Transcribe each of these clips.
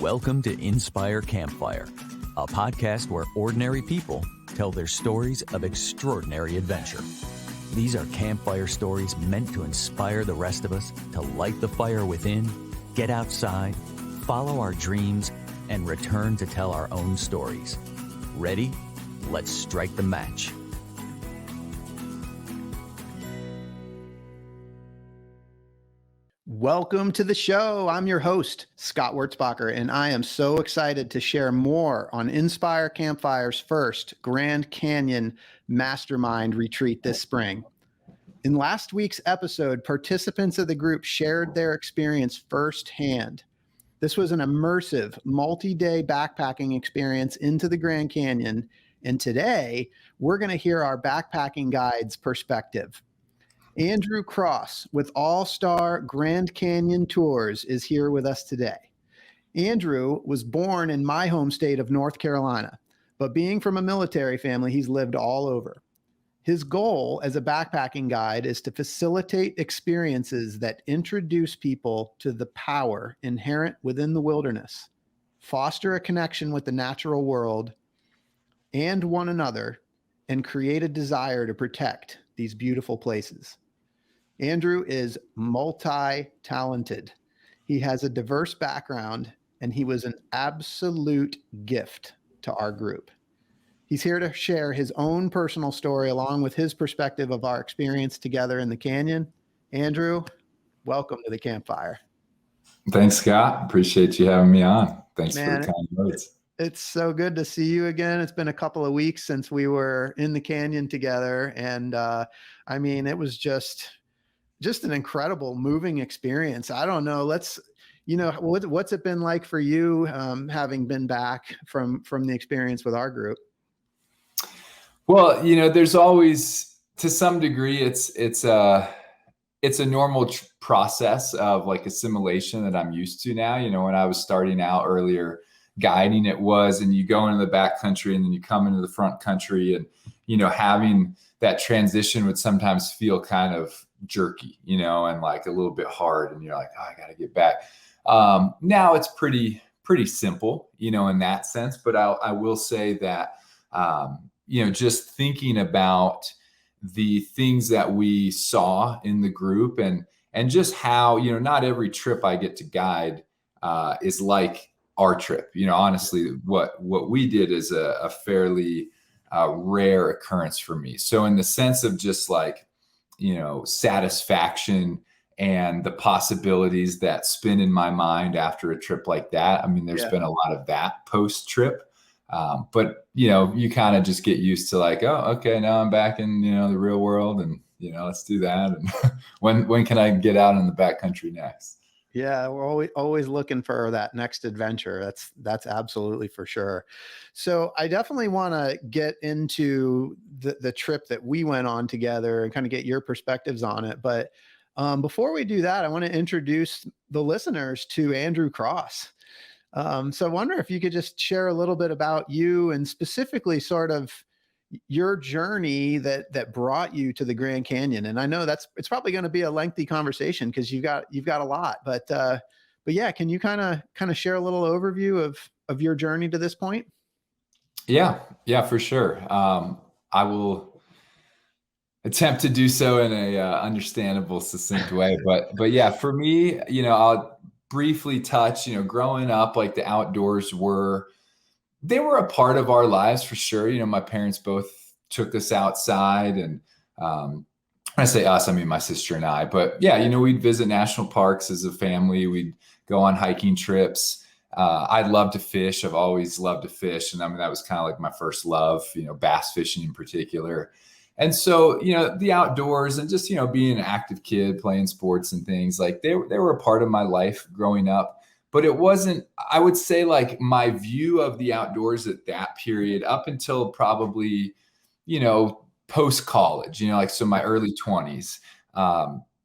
Welcome to Inspire Campfire, a podcast where ordinary people tell their stories of extraordinary adventure. These are campfire stories meant to inspire the rest of us to light the fire within, get outside, follow our dreams, and return to tell our own stories. Ready? Let's strike the match. Welcome to the show. I'm your host, Scott Wurzbacher, and I am so excited to share more on Inspire Campfire's first Grand Canyon Mastermind retreat this spring. In last week's episode, participants of the group shared their experience firsthand. This was an immersive, multi-day backpacking experience into the Grand Canyon, and today we're going to hear our backpacking guide's perspective. Andrew Cross with All-Star Grand Canyon Tours is here with us today. Andrew was born in my home state of North Carolina, but being from a military family, he's lived all over. His goal as a backpacking guide is to facilitate experiences that introduce people to the power inherent within the wilderness, foster a connection with the natural world and one another, and create a desire to protect these beautiful places. Andrew is multi-talented. He has a diverse background, and he was an absolute gift to our group. He's here to share his own personal story along with his perspective of our experience together in the canyon. Andrew, welcome to the campfire. Thanks, Scott. Appreciate you having me on. Thanks for the kind words. It's so good to see you again. It's been a couple of weeks since we were in the canyon together. And it was just an incredible moving experience. I don't know. What's it been like for you having been back from the experience with our group? Well, there's always, to some degree, it's a normal process of like assimilation that I'm used to now. When I was starting out earlier guiding, and you go into the backcountry and then you come into the front country, and having that transition would sometimes feel kind of jerky, and like a little bit hard, and you're like, oh, I got to get back. Now it's pretty simple, in that sense. But I will say that, just thinking about the things that we saw in the group and just how, not every trip I get to guide is like our trip. Honestly, what we did is a fairly rare occurrence for me. So in the sense of just like, satisfaction and the possibilities that spin in my mind after a trip like that. There's been a lot of that post trip. But you kind of just get used to like, oh, okay, now I'm back in, the real world, and, let's do that. And when can I get out in the backcountry next? Yeah, we're always looking for that next adventure. That's absolutely for sure. So I definitely want to get into the trip that we went on together and kind of get your perspectives on it. But before we do that, I want to introduce the listeners to Andrew Cross. So I wonder if you could just share a little bit about you and specifically sort of your journey that brought you to the Grand Canyon. And I know it's probably going to be a lengthy conversation because you've got a lot, but yeah, can you kind of share a little overview of your journey to this point? Yeah, for sure. I will attempt to do so in a understandable, succinct way, but yeah, for me, I'll briefly touch, growing up, like the outdoors they were a part of our lives for sure. My parents both took us outside, and when I say us, I mean my sister and I. But yeah, we'd visit national parks as a family. We'd go on hiking trips. I'd love to fish. I've always loved to fish. And that was kind of like my first love, bass fishing in particular. And so, the outdoors and just, being an active kid, playing sports and things, like they were a part of my life growing up. But it wasn't, I would say, like my view of the outdoors at that period up until probably, post-college, so my early 20s,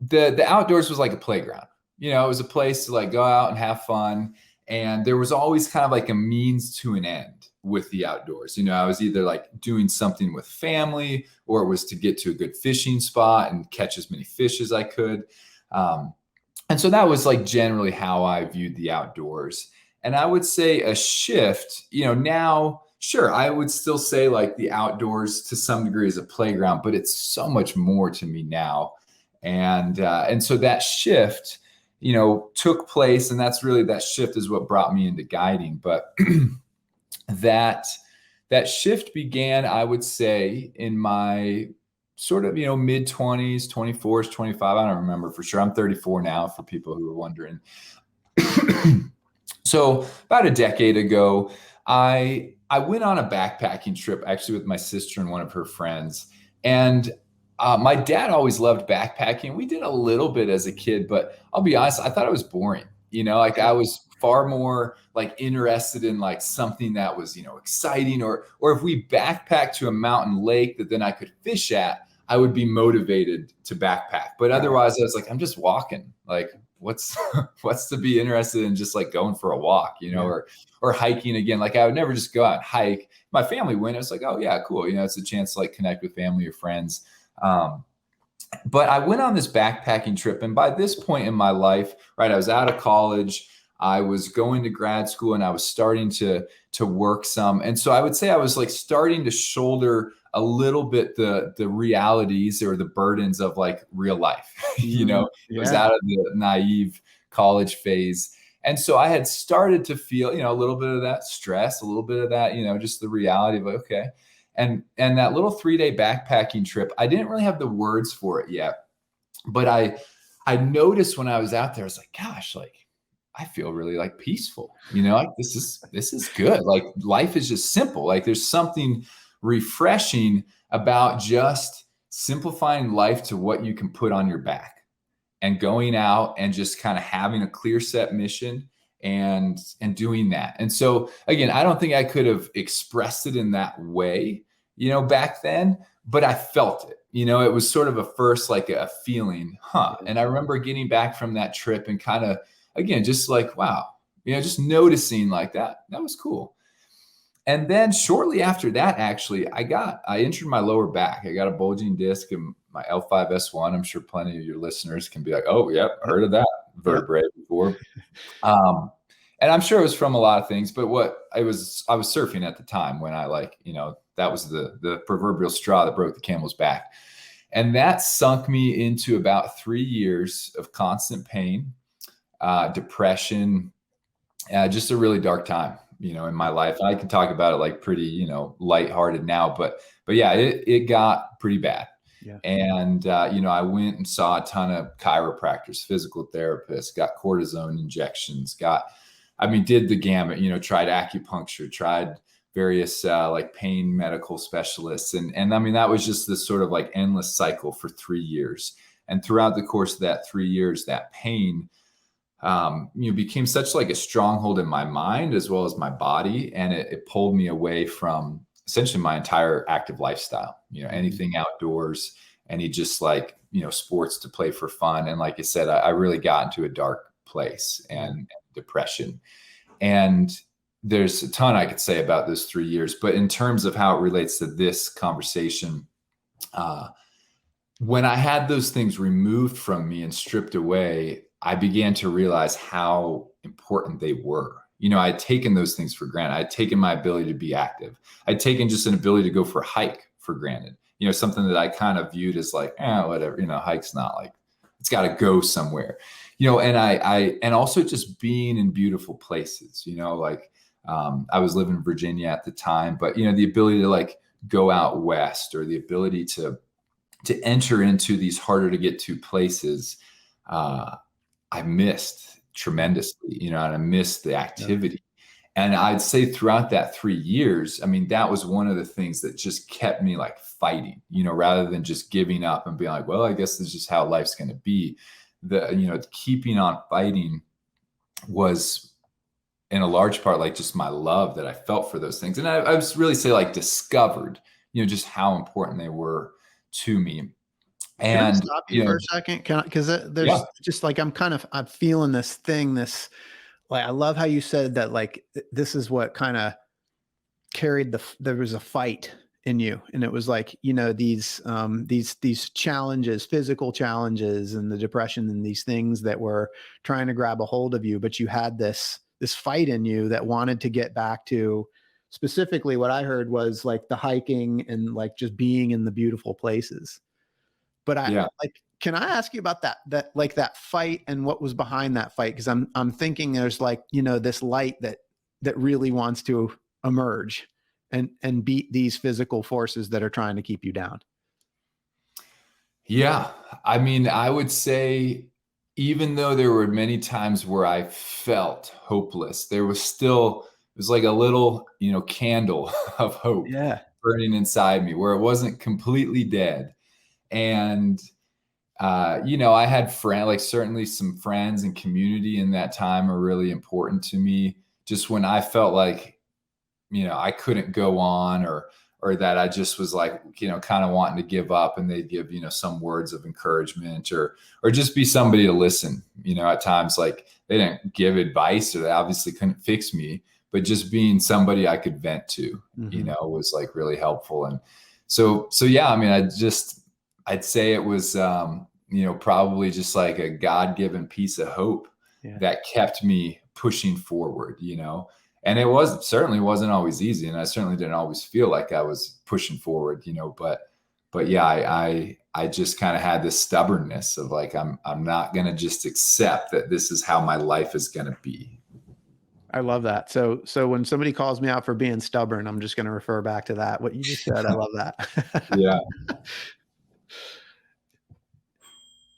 the outdoors was like a playground. It was a place to like go out and have fun. And there was always kind of like a means to an end with the outdoors. I was either like doing something with family, or it was to get to a good fishing spot and catch as many fish as I could. And so that was like generally how I viewed the outdoors. And I would say a shift, now, sure, I would still say like the outdoors to some degree is a playground, but it's so much more to me now. And so that shift, took place, and that shift is what brought me into guiding. But that shift began, I would say, in my sort of, mid 20s, 24s, 25. I don't remember for sure. I'm 34 now, for people who are wondering. So about a decade ago, I went on a backpacking trip, actually with my sister and one of her friends. And my dad always loved backpacking. We did a little bit as a kid, but I'll be honest, I thought it was boring. Like I was far more like interested in like something that was, exciting, or if we backpacked to a mountain lake that then I could fish at, I would be motivated to backpack. But otherwise I was like, I'm just walking. Like, what's to be interested in just like going for a walk, or hiking again. Like I would never just go out and hike. My family went. I was like, oh yeah, cool. It's a chance to like connect with family or friends. But I went on this backpacking trip. And by this point in my life, right, I was out of college, I was going to grad school, and I was starting to work some. And so I would say I was like starting to shoulder a little bit the realities or the burdens of like real life. It was out of the naive college phase. And so I had started to feel, a little bit of that stress, a little bit of that, just the reality of like, okay. And that little 3-day backpacking trip, I didn't really have the words for it yet, but I noticed when I was out there, I was like, gosh, like I feel really like peaceful, like this is good. Like life is just simple. Like there's something refreshing about just simplifying life to what you can put on your back and going out and just kind of having a clear set mission and doing that. And so again, I don't think I could have expressed it in that way, back then, but I felt it. It was sort of a first, like a feeling, And I remember getting back from that trip and kind of, again, just like, wow, just noticing like that was cool. And then shortly after that, actually, I injured my lower back. I got a bulging disc in my L5S1. I'm sure plenty of your listeners can be like, oh, yep, heard of that vertebrae before. And I'm sure it was from a lot of things, but I was surfing at the time when I that was the proverbial straw that broke the camel's back. And that sunk me into about 3 years of constant pain, depression, just a really dark time, in my life. I can talk about it like pretty, lighthearted now, but yeah, it got pretty bad. Yeah. And, I went and saw a ton of chiropractors, physical therapists, got cortisone injections, did the gamut, tried acupuncture, tried various like pain medical specialists. And that was just this sort of like endless cycle for 3 years. And throughout the course of that 3 years, that pain, became such like a stronghold in my mind as well as my body. And it pulled me away from essentially my entire active lifestyle, anything outdoors, any just like, sports to play for fun. And like I said, I really got into a dark place and depression. And there's a ton I could say about those 3 years, but in terms of how it relates to this conversation, when I had those things removed from me and stripped away, I began to realize how important they were. I'd taken those things for granted. I'd taken my ability to be active. I'd taken just an ability to go for a hike for granted. Something that I kind of viewed as like, whatever, hike's not like, it's got to go somewhere, and also just being in beautiful places, I was living in Virginia at the time, but, the ability to like go out west, or the ability to enter into these harder to get to places, I missed tremendously, and I missed the activity. Yeah. And I'd say throughout that 3 years, that was one of the things that just kept me like fighting, rather than just giving up and being like, well, I guess this is just how life's going to be. Keeping on fighting was in a large part, like just my love that I felt for those things. And I was really say like discovered, just how important they were to me. And can I stop you for a second? Because there's just like, I'm feeling this thing, like, I love how you said that, like, this is what kind of carried there was a fight in you. And it was like, these challenges, physical challenges, and the depression, and these things that were trying to grab a hold of you, but you had this this fight in you that wanted to get back to, specifically what I heard was like the hiking and like just being in the beautiful places. But like, can I ask you about that like that fight and what was behind that fight? Cause I'm thinking there's like, this light that really wants to emerge and beat these physical forces that are trying to keep you down. Yeah. I mean, I would say, even though there were many times where I felt hopeless, there was still, it was like a little, candle of hope burning inside me where it wasn't completely dead. And, I had certainly some friends and community in that time are really important to me. Just when I felt like, I couldn't go on or that I just was like, kind of wanting to give up, and they'd give, some words of encouragement or just be somebody to listen. At times, like, they didn't give advice or they obviously couldn't fix me, but just being somebody I could vent to, was like really helpful. And so, yeah, I mean, I'd say it was, probably just like a God-given piece of hope that kept me pushing forward, and it certainly wasn't always easy. And I certainly didn't always feel like I was pushing forward, but yeah, I just kind of had this stubbornness of like, I'm not going to just accept that this is how my life is going to be. I love that. So when somebody calls me out for being stubborn, I'm just going to refer back to that. What you just said. I love that. Yeah.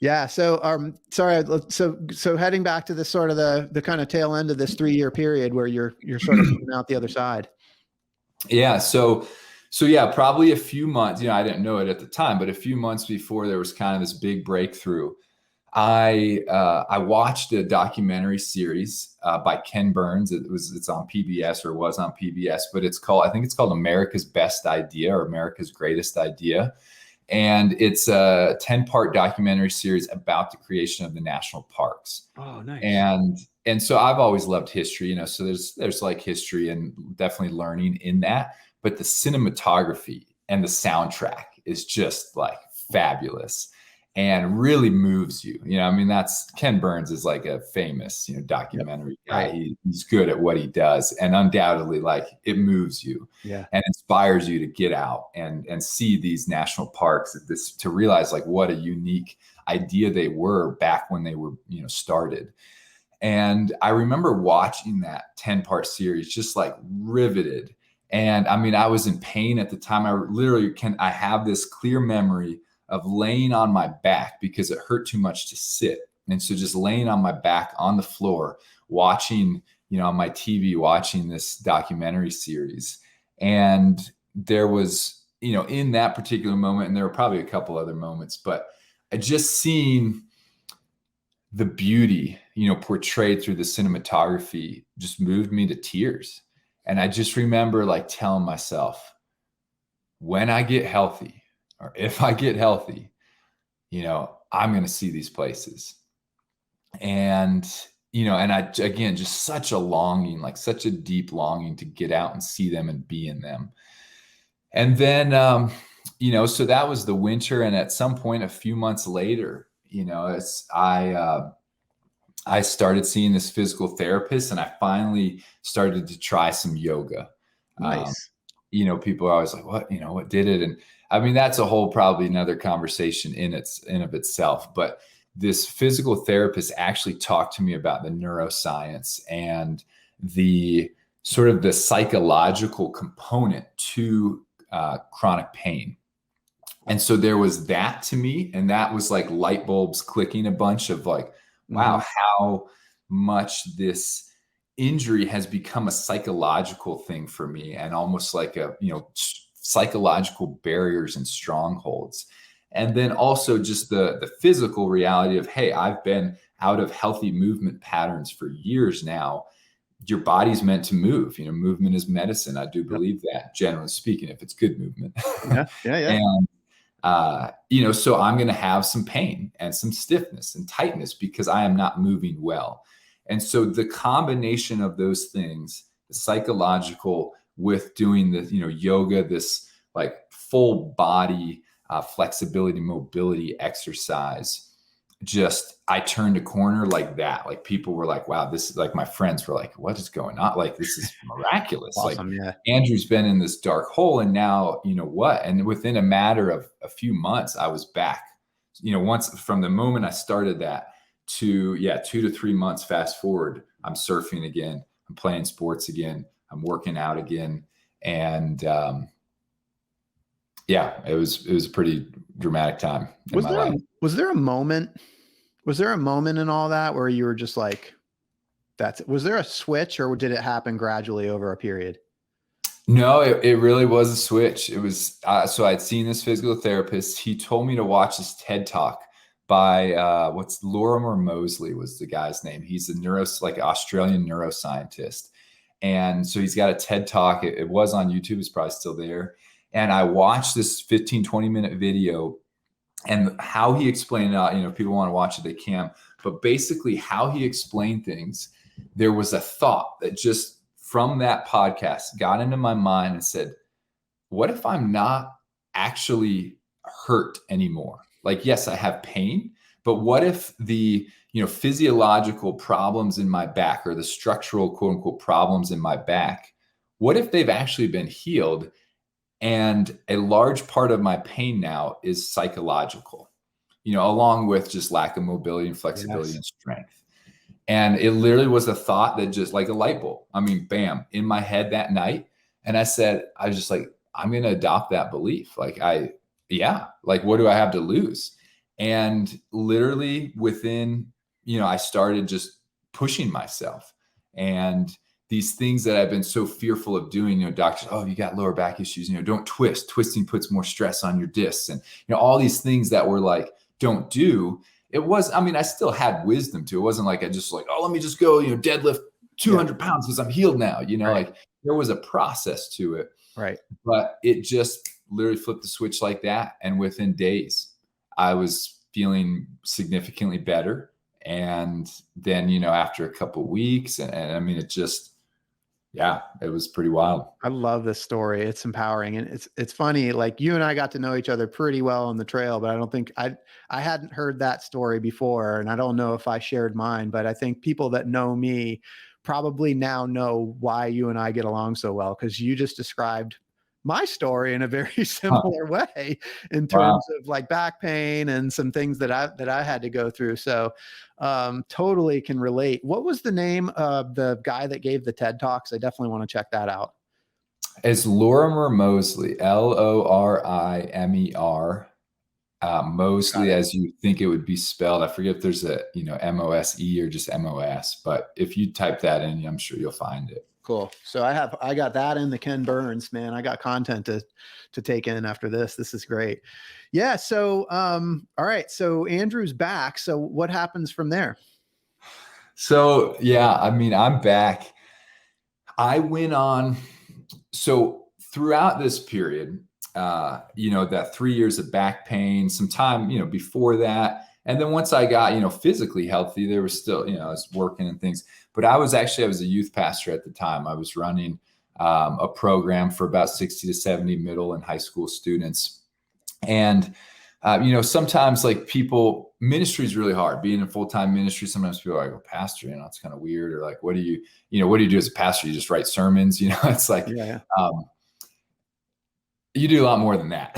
Yeah. So, sorry. So heading back to this sort of the kind of tail end of this 3-year period where you're sort of coming out the other side. Yeah. So yeah, probably a few months, I didn't know it at the time, but a few months before there was kind of this big breakthrough, I watched a documentary series by Ken Burns. It's on PBS, or was on PBS, but I think it's called America's Best Idea or America's Greatest Idea. And it's a 10-part documentary series about the creation of the national parks. Oh, nice. And so I've always loved history, so there's like history and definitely learning in that, but the cinematography and the soundtrack is just like fabulous and really moves you. I mean, that's Ken Burns is like a famous, documentary guy. Right. He's good at what he does, and undoubtedly, like, it moves you and inspires you to get out and see these national parks, to realize like what a unique idea they were back when they were, started. And I remember watching that 10-part series, just like riveted. And I mean, I was in pain at the time. I have this clear memory of laying on my back because it hurt too much to sit. And so just laying on my back on the floor, watching, on my TV, watching this documentary series. And there was, in that particular moment, and there were probably a couple other moments, but I just seen the beauty, portrayed through the cinematography just moved me to tears. And I just remember like telling myself, when I get healthy, or if I get healthy, I'm going to see these places. And, and I, again, just such a longing, like such a deep longing to get out and see them and be in them. And then, so that was the winter. And at some point, a few months later, I started seeing this physical therapist, and I finally started to try some yoga. Nice. People are always like, what did it? And I mean, that's a whole, probably another conversation in of itself. But this physical therapist actually talked to me about the neuroscience and the sort of the psychological component to chronic pain. And so there was that to me, and that was like light bulbs clicking a bunch of like, wow, how much this injury has become a psychological thing for me, and almost like a, psychological barriers and strongholds. And then also just the physical reality of, hey, I've been out of healthy movement patterns for years now. Your body's meant to move. Movement is medicine. I do believe that, generally speaking, if it's good movement. Yeah. And so I'm going to have some pain and some stiffness and tightness because I am not moving well. And so the combination of those things, the psychological with doing the, yoga, this like full body flexibility, mobility exercise, I turned a corner like that. Like people were like, wow, this is like, my friends were like, what is going on? Like, this is miraculous. Awesome. Like Yeah. Andrew's been in this dark hole and now, you know what? And within a matter of a few months, I was back, once from the moment I started that to 2 to 3 months, fast forward, I'm surfing again. I'm playing sports again. I'm working out again. And, it was a pretty dramatic time in my life. Was there a moment in all that where you were just like, was there a switch, or did it happen gradually over a period? No, it really was a switch. It was, so I'd seen this physical therapist. He told me to watch this TED Talk by, Lorimer Moseley was the guy's name. He's a Australian neuroscientist. And so he's got a TED Talk. It was on YouTube. It's probably still there. And I watched this 15, 20-minute video, and how he explained it out, if people want to watch it, they can. But basically how he explained things, there was a thought that just from that podcast got into my mind and said, what if I'm not actually hurt anymore? Like, yes, I have pain, but what if the, physiological problems in my back, or the structural quote unquote problems in my back, what if they've actually been healed? And a large part of my pain now is psychological, along with just lack of mobility and flexibility and strength. And it literally was a thought that just like a light bulb, bam, in my head that night. And I was just like, I'm going to adopt that belief. Like, what do I have to lose? And literally within, I started just pushing myself. And these things that I've been so fearful of doing, doctors, oh, you got lower back issues, don't twist. Twisting puts more stress on your discs. And, all these things that were like, don't do. It was, I still had wisdom too. It wasn't like I just like, oh, let me just go, deadlift 200 pounds because I'm healed now. Right. Like there was a process to it. Right. But it just literally flipped the switch like that. And within days, I was feeling significantly better. And then, after a couple of weeks, and it just, it was pretty wild. I love this story. It's empowering. And it's funny. Like, you and I got to know each other pretty well on the trail, but I don't think I hadn't heard that story before. And I don't know if I shared mine, but I think people that know me probably now know why you and I get along so well, because you just described my story in a very similar way in terms of like back pain and some things that I had to go through. So totally can relate. What was the name of the guy that gave the TED Talks? I definitely want to check that out. It's Lorimer Moseley, Lorimer. Moseley, as you think it would be spelled. I forget if there's a, MOSE or just MOS, but if you type that in, I'm sure you'll find it. Cool. So I got that in the Ken Burns, man. I got content to take in after this. This is great. Yeah. So, all right. So Andrew's back. So what happens from there? So, I'm back. I went on. So throughout this period, that 3 years of back pain, some time, before that. And then once I got, physically healthy, there was still, I was working and things, but I was a youth pastor at the time. I was running a program for about 60 to 70 middle and high school students. And, sometimes like ministry is really hard. Being in full-time ministry, sometimes people are like, well, pastor, it's kind of weird. Or like, what do you do as a pastor? You just write sermons, it's like, you do a lot more than that.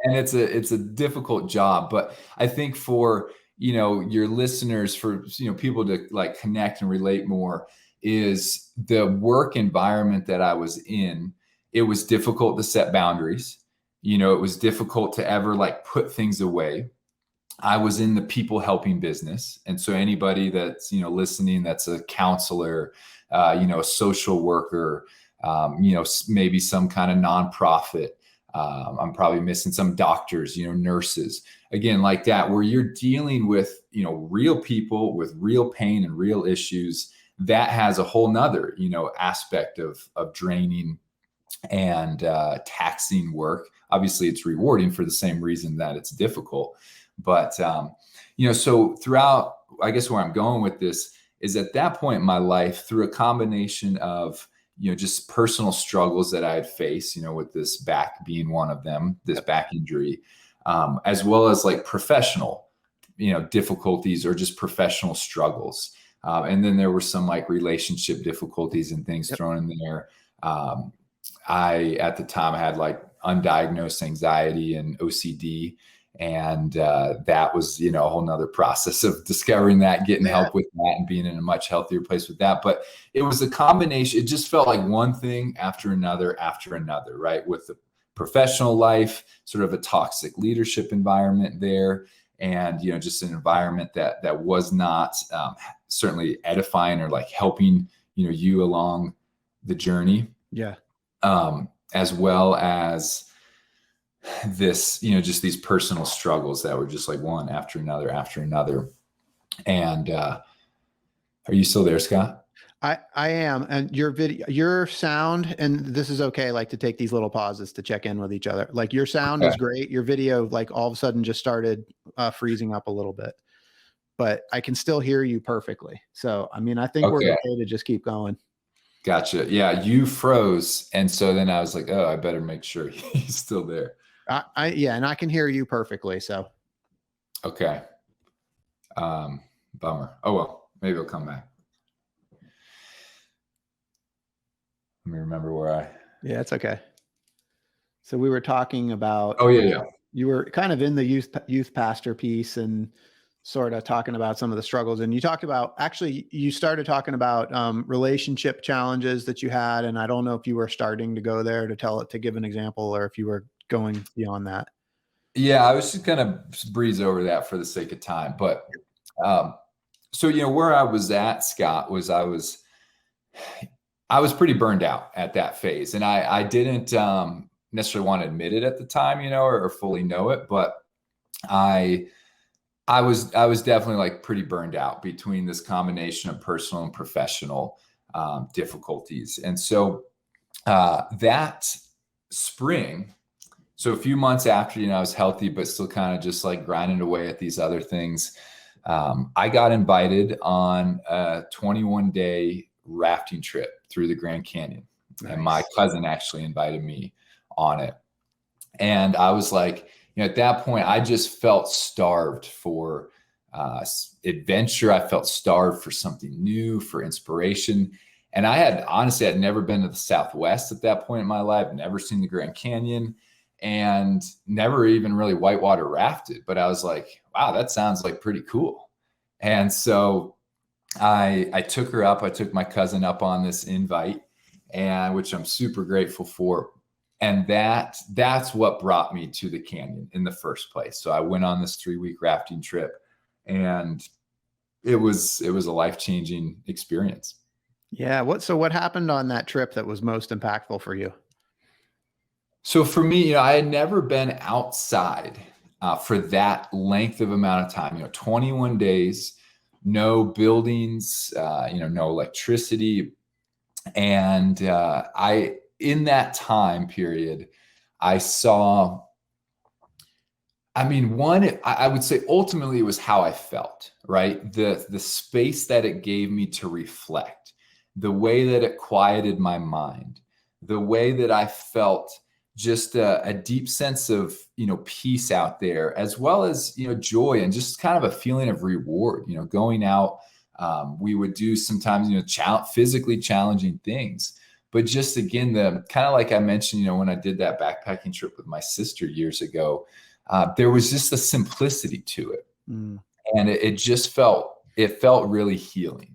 And it's a difficult job, but I think for, your listeners, for, people to like connect and relate more, is the work environment that I was in. It was difficult to set boundaries. It was difficult to ever like put things away. I was in the people helping business. And so anybody that's, listening, that's a counselor, a social worker, maybe some kind of nonprofit. I'm probably missing some doctors, nurses, again, like that, where you're dealing with, real people with real pain and real issues. That has a whole nother, aspect of draining and taxing work. Obviously it's rewarding for the same reason that it's difficult. But, so throughout, I guess where I'm going with this is at that point in my life, through a combination of, just personal struggles that I had faced, with this back being one of them, this back injury, as well as like professional difficulties or just professional struggles. And then there were some like relationship difficulties and things thrown in there. At the time, had like undiagnosed anxiety and OCD. And that was, a whole nother process of discovering that, getting help with that, and being in a much healthier place with that. But it was a combination. It just felt like one thing after another, right? With the professional life, sort of a toxic leadership environment there. And, just an environment that was not certainly edifying or like helping, you along the journey. Yeah. As well as this, just these personal struggles that were just like one after another. And are you still there, Scott? I am. And your sound, and this is okay, like to take these little pauses to check in with each other. Like your sound is great. Your video, like all of a sudden just started freezing up a little bit, but I can still hear you perfectly. So, I mean, I think we're okay to just keep going. Gotcha. Yeah. You froze. And so then I was like, oh, I better make sure he's still there. Yeah. And I can hear you perfectly. So. Okay. Bummer. Oh, well, maybe it'll come back. Let me remember Yeah, it's okay. So we were talking about, you were kind of in the youth pastor piece and sort of talking about some of the struggles. And you talked about, actually, you started talking about relationship challenges that you had. And I don't know if you were starting to go there to give an example, or if you were going beyond that. Yeah, I was just going to breeze over that for the sake of time. But so, where I was at, Scott, was I was pretty burned out at that phase. And I didn't necessarily want to admit it at the time, or fully know it. But I was definitely like pretty burned out between this combination of personal and professional difficulties. And so that spring, so a few months after, I was healthy, but still kind of just like grinding away at these other things, I got invited on a 21-day rafting trip through the Grand Canyon. Nice. And my cousin actually invited me on it. And I was like, at that point, I just felt starved for adventure. I felt starved for something new, for inspiration. And I had never been to the Southwest at that point in my life, never seen the Grand Canyon, and never even really whitewater rafted. But I was like, wow, that sounds like pretty cool. And so I took my cousin up on this invite, and which I'm super grateful for. And that's what brought me to the canyon in the first place. So I went on this 3-week rafting trip, and it was a life-changing experience. Yeah. What happened on that trip that was most impactful for you? So for me, I had never been outside for that length of amount of time, 21 days, no buildings, no electricity. And in that time period, I saw, I would say ultimately it was how I felt, right? The space that it gave me to reflect, the way that it quieted my mind, the way that I felt just a deep sense of, peace out there, as well as, joy and just kind of a feeling of reward, going out. We would do sometimes, physically challenging things, but just again, the kind of like I mentioned, when I did that backpacking trip with my sister years ago, there was just a simplicity to it. And it felt really healing.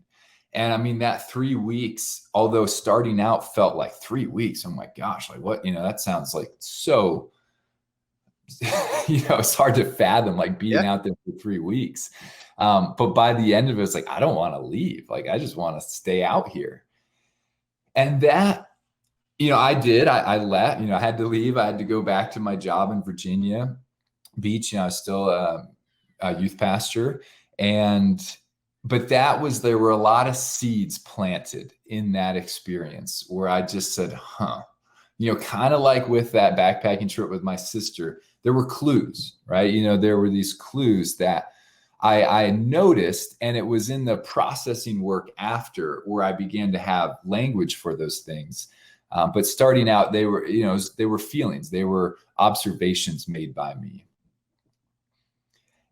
And that 3 weeks, although starting out felt like 3 weeks, oh my gosh, like what, that sounds like so, it's hard to fathom, like being out there for 3 weeks. But by the end of it, it's like, I don't want to leave. Like, I just want to stay out here. And that, I did, I left, I had to leave. I had to go back to my job in Virginia Beach. I was still a youth pastor. But there were a lot of seeds planted in that experience where I just said, kind of like with that backpacking trip with my sister, there were clues, right? There were these clues that I noticed, and it was in the processing work after where I began to have language for those things. But starting out, they were feelings, they were observations made by me.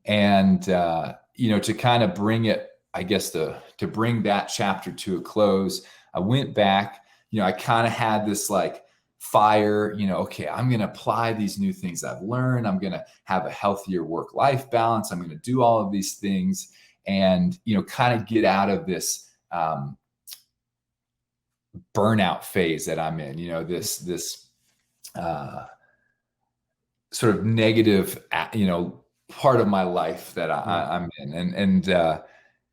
And, to kind of bring it, I guess, to bring that chapter to a close, I went back, I kind of had this like fire, okay, I'm going to apply these new things I've learned. I'm going to have a healthier work-life balance. I'm going to do all of these things and, kind of get out of this burnout phase that I'm in, this sort of negative, part of my life that I'm in.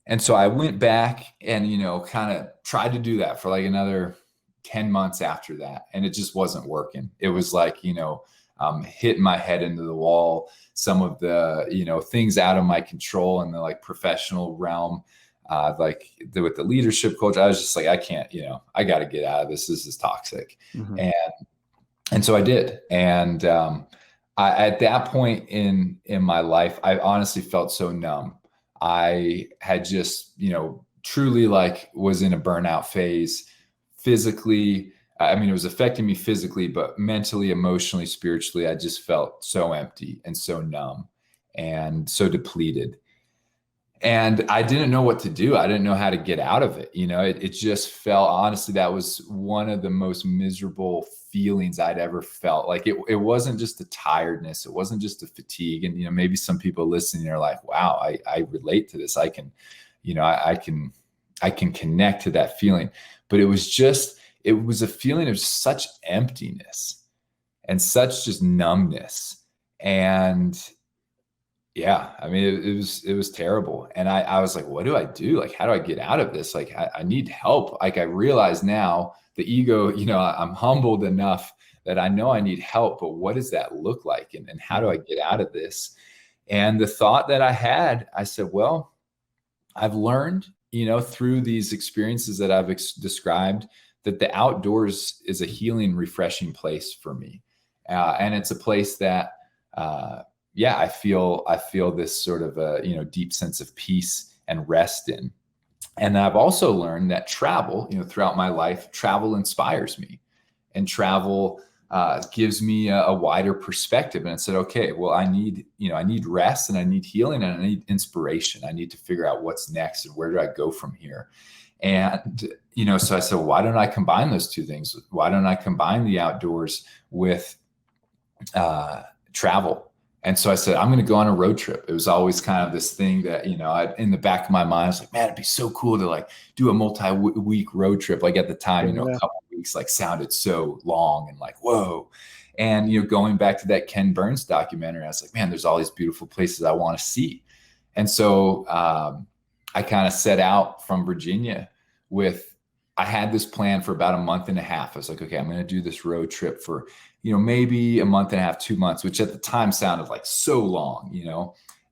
And so I went back and, kind of tried to do that for like another 10 months after that. And it just wasn't working. It was like, hitting my head into the wall, some of the, things out of my control in the like professional realm, with the leadership coach. I was just like, I can't, I got to get out of this. This is toxic. Mm-hmm. And so I did. And, at that point in my life, I honestly felt so numb. I had just, truly like was in a burnout phase physically. I mean, it was affecting me physically, but mentally, emotionally, spiritually, I just felt so empty and so numb and so depleted. And I didn't know what to do. I didn't know how to get out of it. It just felt, honestly, that was one of the most miserable feelings I'd ever felt. Like it wasn't just the tiredness. It wasn't just the fatigue. And, maybe some people listening are like, wow, I relate to this. I can connect to that feeling. But it was a feeling of such emptiness and such just numbness. And yeah, I mean, it was terrible. And I was like, what do I do? Like, how do I get out of this? Like, I need help. Like, I realize now the ego, I'm humbled enough that I know I need help, but what does that look like? And how do I get out of this? And the thought that I had, I said, well, I've learned, through these experiences that I've described, that the outdoors is a healing, refreshing place for me. And it's a place that, I feel this sort of a, deep sense of peace and rest in. And I've also learned that travel, throughout my life, travel inspires me, and travel gives me a wider perspective. And I said, okay, well, I need rest, and I need healing, and I need inspiration. I need to figure out what's next and where do I go from here? And, so I said, well, why don't I combine those two things? Why don't I combine the outdoors with travel? And so I said, I'm going to go on a road trip. It was always kind of this thing that, in the back of my mind, I was like, man, it'd be so cool to like do a multi-week road trip. Like at the time, a couple of weeks like sounded so long and like, whoa. And, going back to that Ken Burns documentary, I was like, man, there's all these beautiful places I want to see. And so I kind of set out from Virginia I had this plan for about a month and a half. I was like, okay, I'm going to do this road trip for, maybe a month and a half, 2 months, which at the time sounded like so long,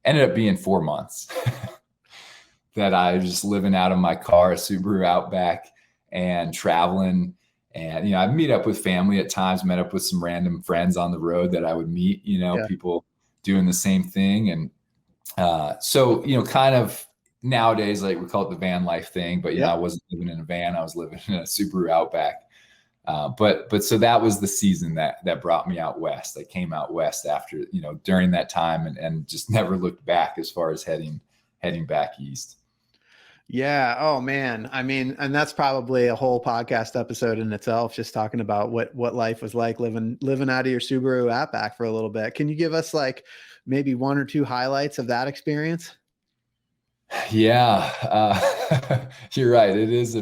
ended up being 4 months that I was just living out of my car, a Subaru Outback, and traveling. And, I'd meet up with family at times, met up with some random friends on the road that I would meet, people doing the same thing. And so, kind of nowadays, like we call it the van life thing, but, I wasn't living in a van. I was living in a Subaru Outback. But so that was the season that brought me out west. I came out west after, during that time and just never looked back as far as heading back east. Yeah. Oh man. I mean, and that's probably a whole podcast episode in itself, just talking about what life was like living out of your Subaru Outback for a little bit. Can you give us like maybe 1 or 2 highlights of that experience? Yeah. You're right. It is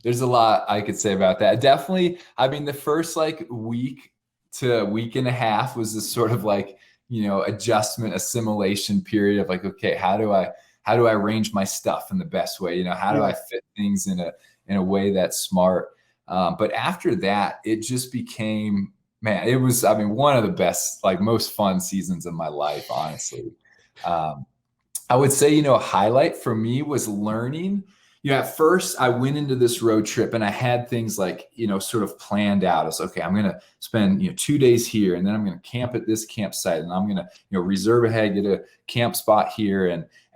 there's a lot I could say about that. Definitely. I mean, the first like week to week and a half was this sort of like, adjustment, assimilation period of like, okay, how do I arrange my stuff in the best way? How do I fit things in a way that's smart? But after that, it just became, man, it was, I mean, one of the best, like most fun seasons of my life, honestly. I would say, a highlight for me was learning. At first I went into this road trip and I had things like, sort of planned out. I was okay, I'm going to spend, 2 days here, and then I'm going to camp at this campsite, and I'm going to, reserve ahead, get a camp spot here.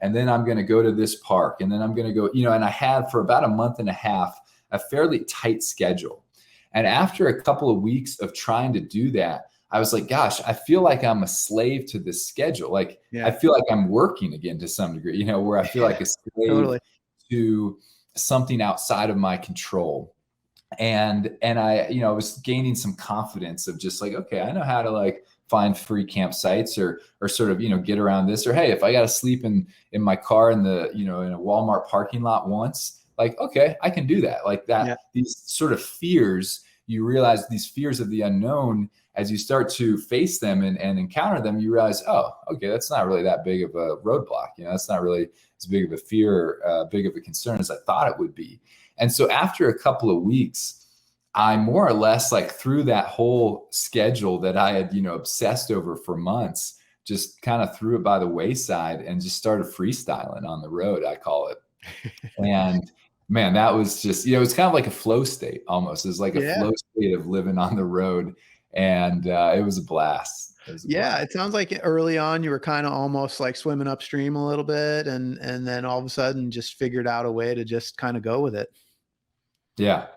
And then I'm going to go to this park, and then I'm going to go, and I had for about a month and a half, a fairly tight schedule. And after a couple of weeks of trying to do that, I was like, gosh, I feel like I'm a slave to this schedule. Like, I feel like I'm working again to some degree, where I feel like a slave Totally. to something outside of my control. And I, I was gaining some confidence of just like, okay, I know how to like find free campsites or sort of, get around this, or, hey, if I got to sleep in my car in the, in a Walmart parking lot once, like, okay, I can do that. Like that, these sort of fears, you realize these fears of the unknown, as you start to face them and encounter them, you realize, oh, okay, that's not really that big of a roadblock. That's not really as big of a fear, big of a concern as I thought it would be. And so after a couple of weeks, I more or less like threw that whole schedule that I had, obsessed over for months, just kind of threw it by the wayside and just started freestyling on the road, I call it. And man, that was just, it was kind of like a flow state almost. It was like a flow state of living on the road. And it was a blast. It sounds like early on you were kind of almost like swimming upstream a little bit, and then all of a sudden just figured out a way to just kind of go with it. Yeah,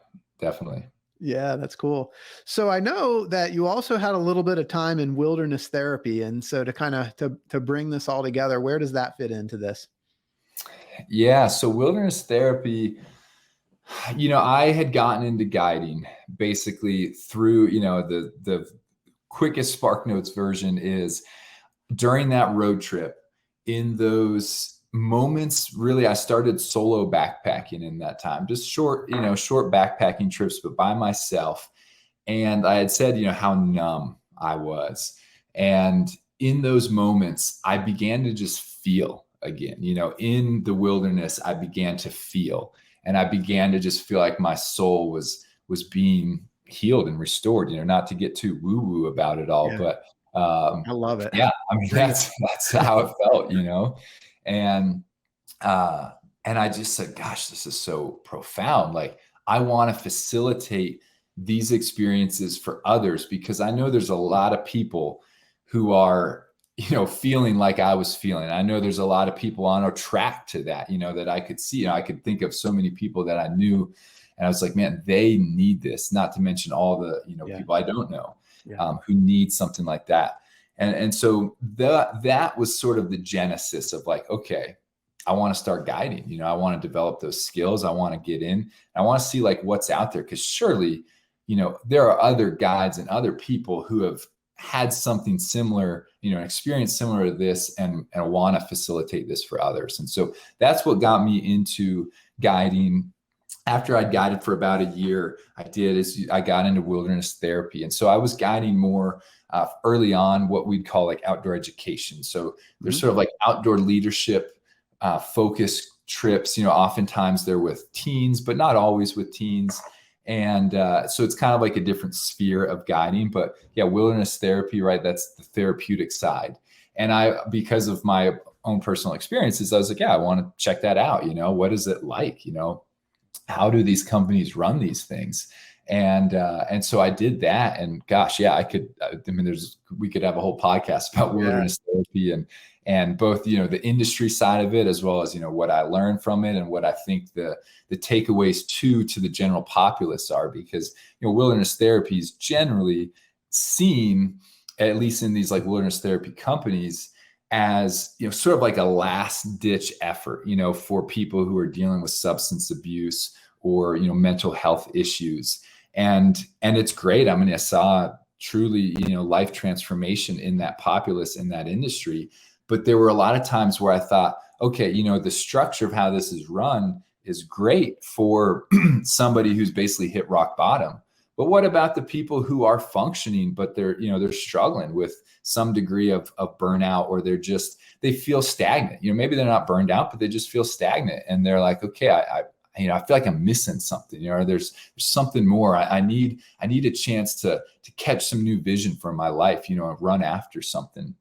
definitely. Yeah, that's cool. So I know that you also had a little bit of time in wilderness therapy, and so to kind of to bring this all together, where does that fit into this? Yeah, so wilderness therapy, I had gotten into guiding basically through, the quickest Spark Notes version is during that road trip. In those moments, really, I started solo backpacking in that time, just short backpacking trips, but by myself. And I had said, how numb I was. And in those moments, I began to just feel again, in the wilderness, I began to feel, and I began to just feel like my soul was being healed and restored, not to get too woo woo about it all, but I love it. Yeah. I mean, that's how it felt, and I just said, gosh, this is so profound. Like, I want to facilitate these experiences for others, because I know there's a lot of people who are, feeling like I was feeling. I know there's a lot of people on a track to that, that I could see. I could think of so many people that I knew, and I was like, man, they need this, not to mention all the, people I don't know, who need something like that. And so that was sort of the genesis of like, okay, I want to start guiding, I want to develop those skills. I want to get in, I want to see like what's out there. Cause surely, there are other guides and other people who have had something similar, an experience similar to this, and want to facilitate this for others. And so that's what got me into guiding. After I'd guided for about a year, I got into wilderness therapy. And so I was guiding more early on what we'd call like outdoor education. So there's sort of like outdoor leadership focus trips, oftentimes they're with teens, but not always with teens. And so it's kind of like a different sphere of guiding, but yeah, wilderness therapy, right? That's the therapeutic side. And because of my own personal experiences, I was like, yeah, I want to check that out. What is it like? How do these companies run these things? And so I did that, and gosh, yeah, we could have a whole podcast about wilderness therapy and both, the industry side of it, as well as, what I learned from it and what I think the takeaways to the general populace are, because, wilderness therapy is generally seen, at least in these like wilderness therapy companies, as, sort of like a last ditch effort, for people who are dealing with substance abuse or, mental health issues. And it's great. I mean, I saw truly, life transformation in that populace, in that industry. But there were a lot of times where I thought, okay, the structure of how this is run is great for somebody who's basically hit rock bottom. But what about the people who are functioning, but they're struggling with some degree of burnout, or they feel stagnant. Maybe they're not burned out, but they just feel stagnant, and they're like, okay, I feel like I'm missing something. Or there's something more. I need a chance to catch some new vision for my life. And run after something.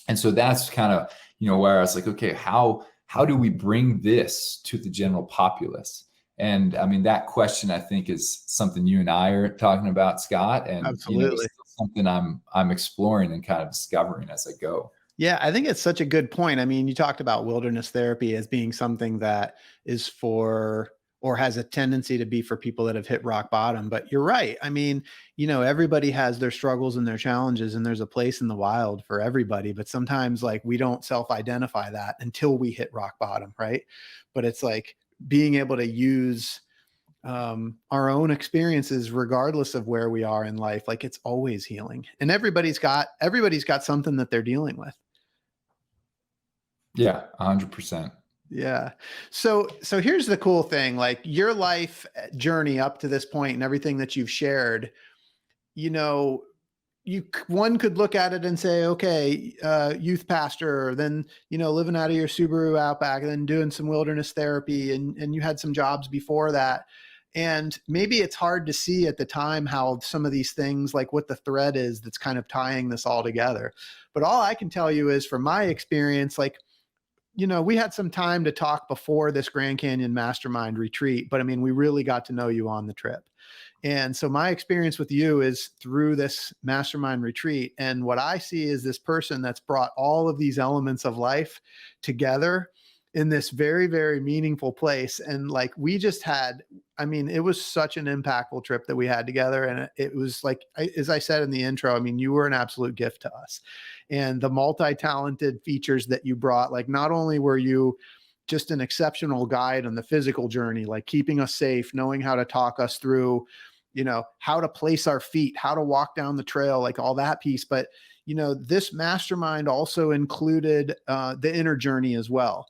And so that's kind of where I was like, okay, how do we bring this to the general populace? And I mean, that question, I think, is something you and I are talking about, Scott, and Absolutely. It's something I'm exploring and kind of discovering as I go. Yeah, I think it's such a good point. I mean, you talked about wilderness therapy as being something that is for, or has a tendency to be for people that have hit rock bottom. But you're right. I mean, everybody has their struggles and their challenges, and there's a place in the wild for everybody. But sometimes like we don't self-identify that until we hit rock bottom, right? But it's like being able to use our own experiences, regardless of where we are in life, like it's always healing, and everybody's got something that they're dealing with. Yeah, 100%. Yeah. So here's the cool thing, like your life journey up to this point and everything that you've shared, one could look at it and say, okay, youth pastor, then, living out of your Subaru Outback, and then doing some wilderness therapy, and you had some jobs before that. And maybe it's hard to see at the time how some of these things, like what the thread is that's kind of tying this all together. But all I can tell you is from my experience, like, we had some time to talk before this Grand Canyon Mastermind retreat, but I mean, we really got to know you on the trip. And so my experience with you is through this mastermind retreat. And what I see is this person that's brought all of these elements of life together in this very, very meaningful place. And like, we just had, I mean, it was such an impactful trip that we had together. And it was like, as I said in the intro, I mean, you were an absolute gift to us. And the multi-talented features that you brought, like not only were you just an exceptional guide on the physical journey, like keeping us safe, knowing how to talk us through, how to place our feet, how to walk down the trail, like all that piece. But, this mastermind also included the inner journey as well.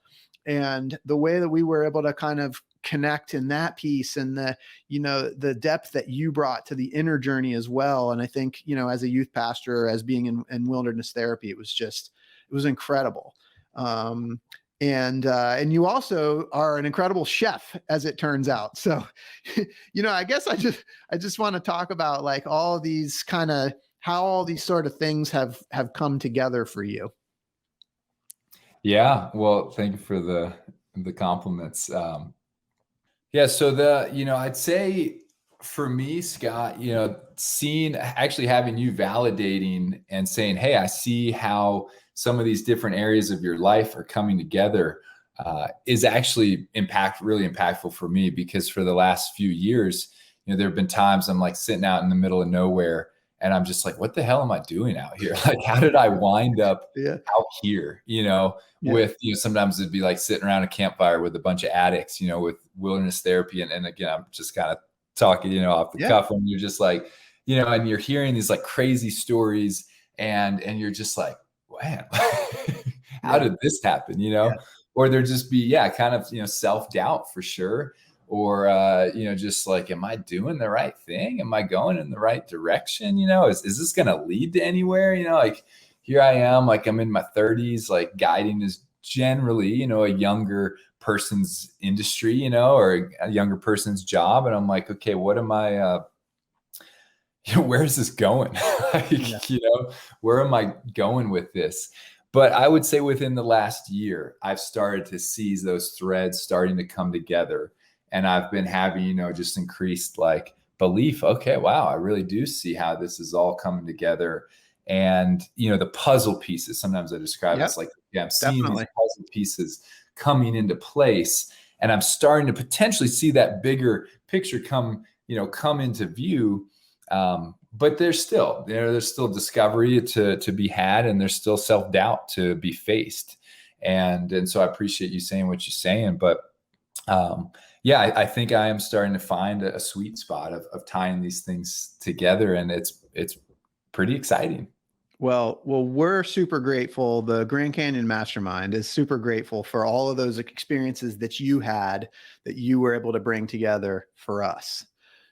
And the way that we were able to kind of connect in that piece, and the depth that you brought to the inner journey as well. And I think, as a youth pastor, as being in wilderness therapy, it was incredible. And you also are an incredible chef, as it turns out. So, I guess I just want to talk about like all these kind of how all these sort of things have come together for you. Yeah. Well, thank you for the compliments. Yeah. So I'd say for me, Scott, having you validating and saying, hey, I see how some of these different areas of your life are coming together is actually really impactful for me, because for the last few years, there have been times I'm like sitting out in the middle of nowhere and I'm just like, what the hell am I doing out here? Like, how did I wind up out here? With, sometimes it'd be like sitting around a campfire with a bunch of addicts, with wilderness therapy. And again, I'm just kind of talking, off the cuff, and you're just like, and you're hearing these like crazy stories and you're just like, wow, how did this happen? Or there just be, kind of, self-doubt for sure. Or, just like, am I doing the right thing? Am I going in the right direction? Is this going to lead to anywhere? Like here I am, like I'm in my 30s, like guiding is generally, a younger person's industry, or a younger person's job. And I'm like, okay, what am I, where is this going? Where am I going with this? But I would say within the last year, I've started to see those threads starting to come together. And I've been having, just increased like belief. Okay, wow, I really do see how this is all coming together. And, the puzzle pieces, sometimes I describe it as like, I'm seeing these puzzle pieces coming into place. And I'm starting to potentially see that bigger picture come into view. But there's still, there's still discovery to be had, and there's still self-doubt to be faced. And so I appreciate you saying what you're saying, but I think I am starting to find a sweet spot of tying these things together, and it's pretty exciting. Well, we're super grateful. The Grand Canyon Mastermind is super grateful for all of those experiences that you had, that you were able to bring together for us.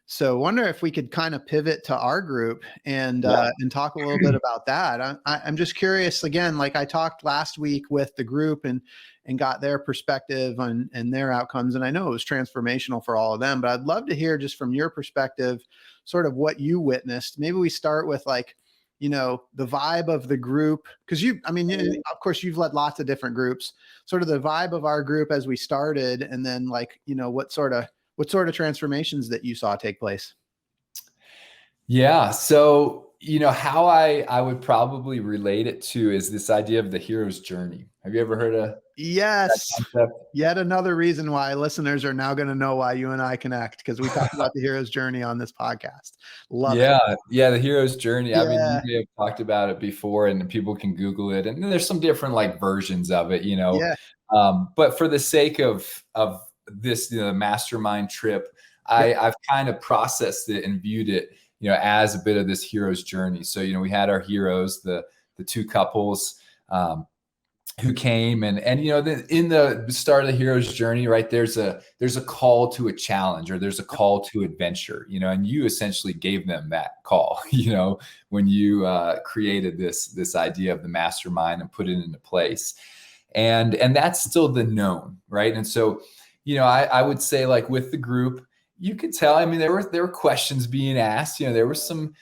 So I wonder if we could kind of pivot to our group and talk a little bit about that. I'm just curious, again, like I talked last week with the group and got their perspective and their outcomes. And I know it was transformational for all of them, but I'd love to hear just from your perspective, sort of what you witnessed. Maybe we start with like, the vibe of the group, because of course you've led lots of different groups, sort of the vibe of our group as we started, and then like, what sort of transformations that you saw take place? Yeah. So, how I would probably relate it to is this idea of the hero's journey. Have you ever heard Yes. concept? Yet another reason why listeners are now going to know why you and I connect, because we talked about the hero's journey on this podcast. Love it. Yeah, the hero's journey. I mean, you Yeah. may have talked about it before, and people can Google it, and there's some different like versions of it, you know. Yeah. But for the sake of this, mastermind trip, I've kind of processed it and viewed it, as a bit of this hero's journey. So, we had our heroes, the two couples, who came and in the start of the hero's journey, right, there's a call to a challenge, or there's a call to adventure, and you essentially gave them that call, when you created this idea of the mastermind and put it into place. And that's still the known, right? And so, I would say, like, with the group, you could tell, I mean, there were questions being asked, there was some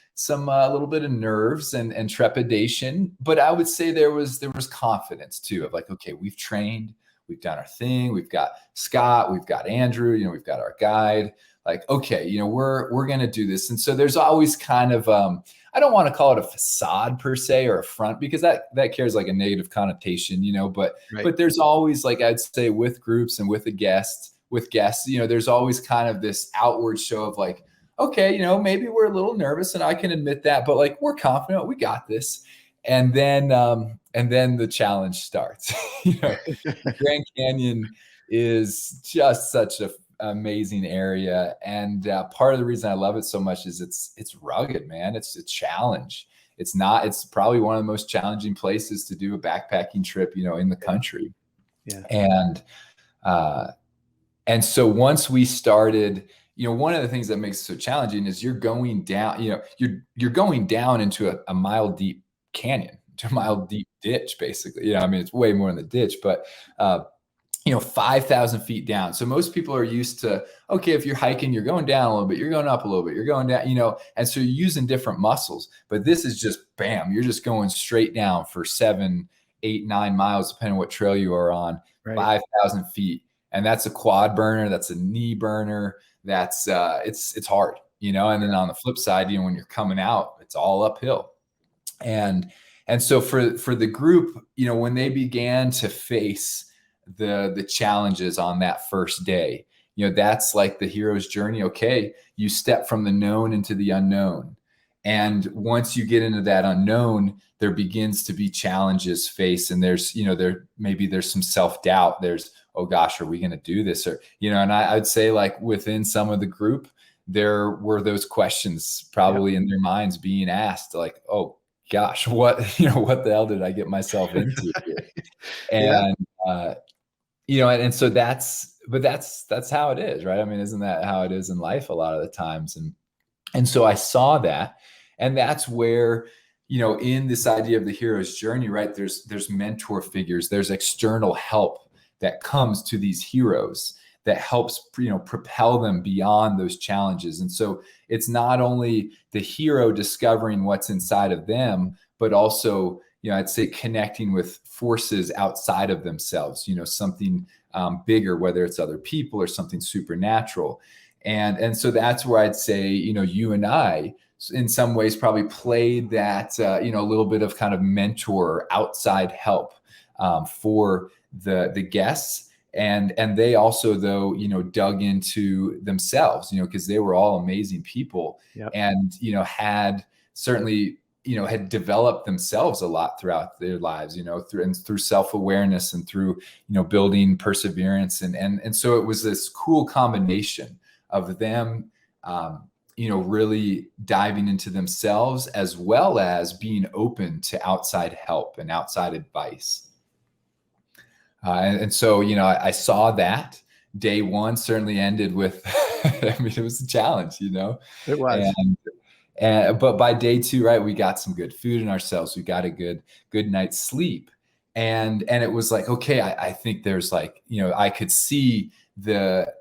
little bit of nerves and trepidation, but I would say there was confidence too, of like, okay, we've trained, we've done our thing, we've got Scott, we've got Andrew, we've got our guide, like, okay, we're going to do this. And so there's always kind of, I don't want to call it a facade per se, or a front, because that carries like a negative connotation, but, Right. but there's always, like, I'd say with groups and with guests, there's always kind of this outward show of like, okay, maybe we're a little nervous, and I can admit that, but like, we're confident, we got this. And then the challenge starts. Grand Canyon is just such an amazing area. And part of the reason I love it so much is it's rugged, man. It's a challenge. It's probably one of the most challenging places to do a backpacking trip, in the country. Yeah. And so once we started, one of the things that makes it so challenging is you're going down, you're going down into a mile deep canyon, to a mile deep ditch, basically. I mean, it's way more than the ditch, but 5,000 feet down. So most people are used to, okay, if you're hiking, you're going down a little bit, you're going up a little bit, you're going down, and so you're using different muscles. But this is just bam, you're just going straight down for 7, 8, 9 miles, depending on what trail you are on, right. 5,000 feet. And that's a quad burner, that's a knee burner, that's it's hard, and then on the flip side, when you're coming out, it's all uphill. And so for the group, when they began to face the challenges on that first day, that's like the hero's journey. Okay, you step from the known into the unknown. And once you get into that unknown, there begins to be challenges faced. And there's, there's some self-doubt. There's, oh gosh, are we going to do this? Or, and I'd say, like, within some of the group, there were those questions probably in their minds being asked, like, oh gosh, what the hell did I get myself into here? And, and so that's how it is, right? I mean, isn't that how it is in life a lot of the times? And so I saw that, and that's where, in this idea of the hero's journey, right, there's mentor figures, there's external help that comes to these heroes that helps, propel them beyond those challenges. And so it's not only the hero discovering what's inside of them, but also, I'd say connecting with forces outside of themselves, something bigger, whether it's other people or something supernatural. And so that's where I'd say, you and I, in some ways, probably played that, a little bit of kind of mentor, outside help for the guests. And they also, though, dug into themselves, because they were all amazing people. Yep. And, had certainly, had developed themselves a lot throughout their lives, through self-awareness and through, building perseverance. And so it was this cool combination of them, really diving into themselves, as well as being open to outside help and outside advice. And so, I saw that day one certainly ended with, I mean, it was a challenge, It was. But by day two, right, we got some good food in ourselves. We got a good night's sleep. And it was like, okay, I think there's like, I could see the